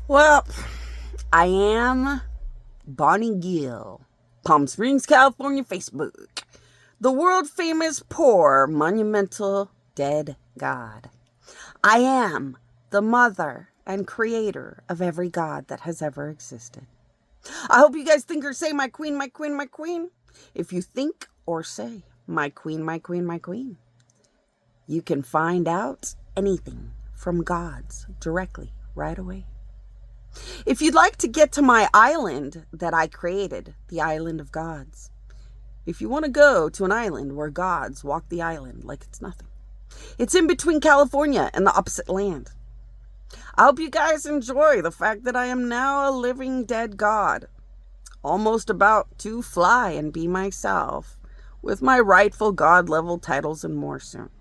Well, I am Bonnie Gill, Palm Springs, California, Facebook. The world famous poor monumental dead god. I am the mother and creator of every god that has ever existed. I hope you guys think or say my queen, my queen, my queen. If you think or say my queen, my queen, my queen, you can find out anything from gods directly right away. If you'd like to get to my island that I created, the Island of Gods, if you want to go to an island where gods walk the island like it's nothing, it's in between California and the opposite land. I hope you guys enjoy the fact that I am now a living dead god, almost about to fly and be myself, with my rightful god level titles and more soon.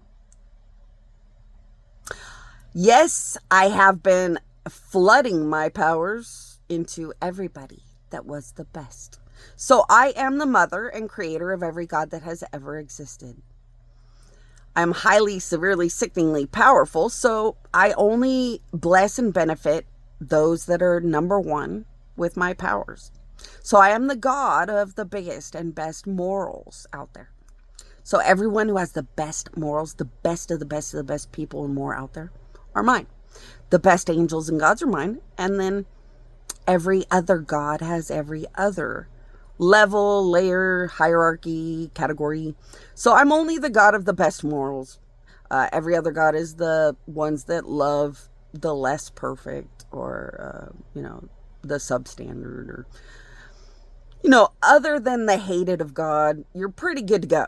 Yes, I have been flooding my powers into everybody that was the best. So I am the mother and creator of every god that has ever existed. I'm highly, severely, sickeningly powerful, so I only bless and benefit those that are number one with my powers. So I am the god of the biggest and best morals out there. So everyone who has the best morals, the best of the best of the best people and more out there are mine. The best angels and gods are mine. And then every other god has every other level, layer, hierarchy, category. So I'm only the god of the best morals. Every other god is the ones that love the less perfect or, the substandard or, other than the hated of God, you're pretty good to go.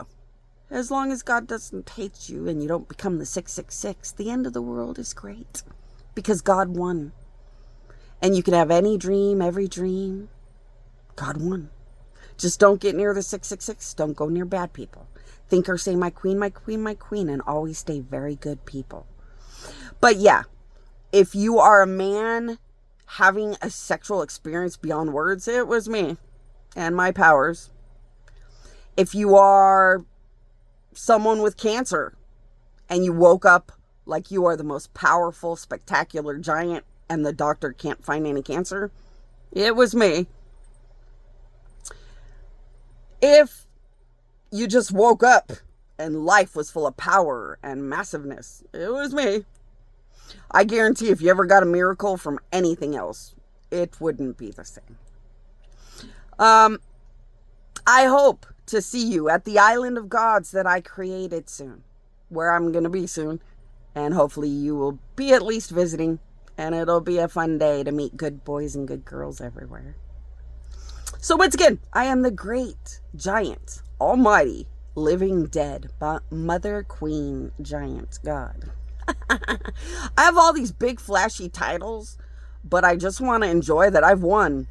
As long as God doesn't hate you and you don't become the 666, the end of the world is great. Because God won. And you can have any dream, every dream. God won. Just don't get near the 666. Don't go near bad people. Think or say my queen, my queen, my queen, and always stay very good people. But yeah, if you are a man having a sexual experience beyond words, it was me and my powers. If you are someone with cancer and you woke up like you are the most powerful, spectacular giant and the doctor can't find any cancer, it was me. If you just woke up and life was full of power and massiveness, it was me. I guarantee if you ever got a miracle from anything else, it wouldn't be the same. I hope to see you at the Island of Gods that I created soon, where I'm going to be soon. And hopefully you will be at least visiting. And it'll be a fun day to meet good boys and good girls everywhere. So once again, I am the great, giant, almighty, living dead, mother, queen, giant, god. I have all these big flashy titles, but I just want to enjoy that I've won.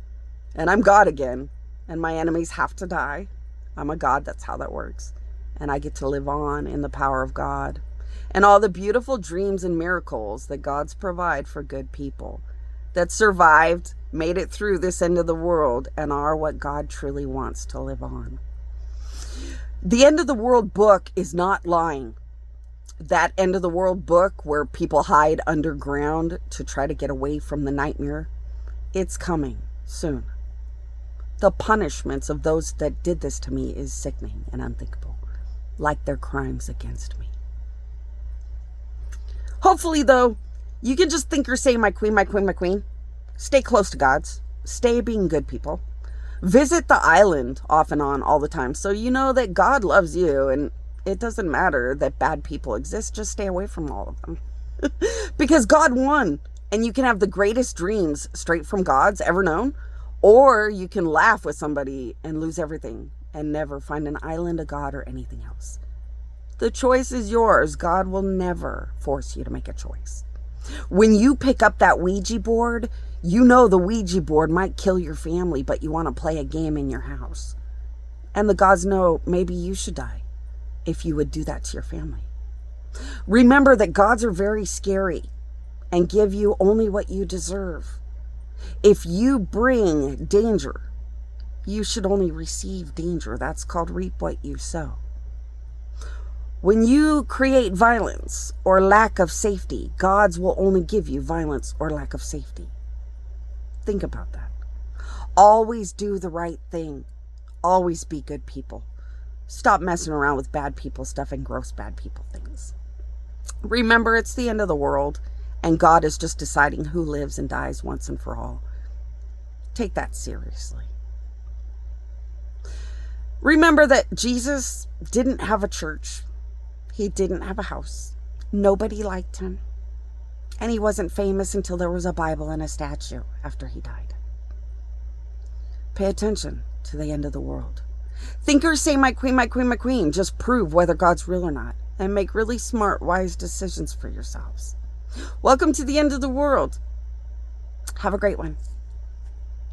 And I'm God again. And my enemies have to die. I'm a god, that's how that works. And I get to live on in the power of God. And all the beautiful dreams and miracles that gods provide for good people that survived, made it through this end of the world, and are what God truly wants to live on. The End of the World book is not lying. That End of the World book where people hide underground to try to get away from the nightmare, it's coming soon. The punishments of those that did this to me is sickening and unthinkable, like their crimes against me. Hopefully, though, you can just think or say my queen, my queen, my queen. Stay close to gods. Stay being good people. Visit the island off and on all the time so you know that God loves you and it doesn't matter that bad people exist. Just stay away from all of them. Because God won and you can have the greatest dreams straight from gods ever known, or you can laugh with somebody and lose everything and never find an island, a god, or anything else. The choice is yours. God will never force you to make a choice. When you pick up that Ouija board, you know the Ouija board might kill your family, but you want to play a game in your house. And the gods know maybe you should die if you would do that to your family. Remember that gods are very scary and give you only what you deserve. If you bring danger, you should only receive danger. That's called reap what you sow. When you create violence or lack of safety, gods will only give you violence or lack of safety. Think about that. Always do the right thing. Always be good people. Stop messing around with bad people stuff and gross bad people things. Remember, it's the end of the world, and God is just deciding who lives and dies once and for all. Take that seriously. Remember that Jesus didn't have a church. He didn't have a house. Nobody liked him. And he wasn't famous until there was a Bible and a statue after he died. Pay attention to the end of the world. Thinkers say, my queen, my queen, my queen. Just prove whether God's real or not. And make really smart, wise decisions for yourselves. Welcome to the end of the world. Have a great one.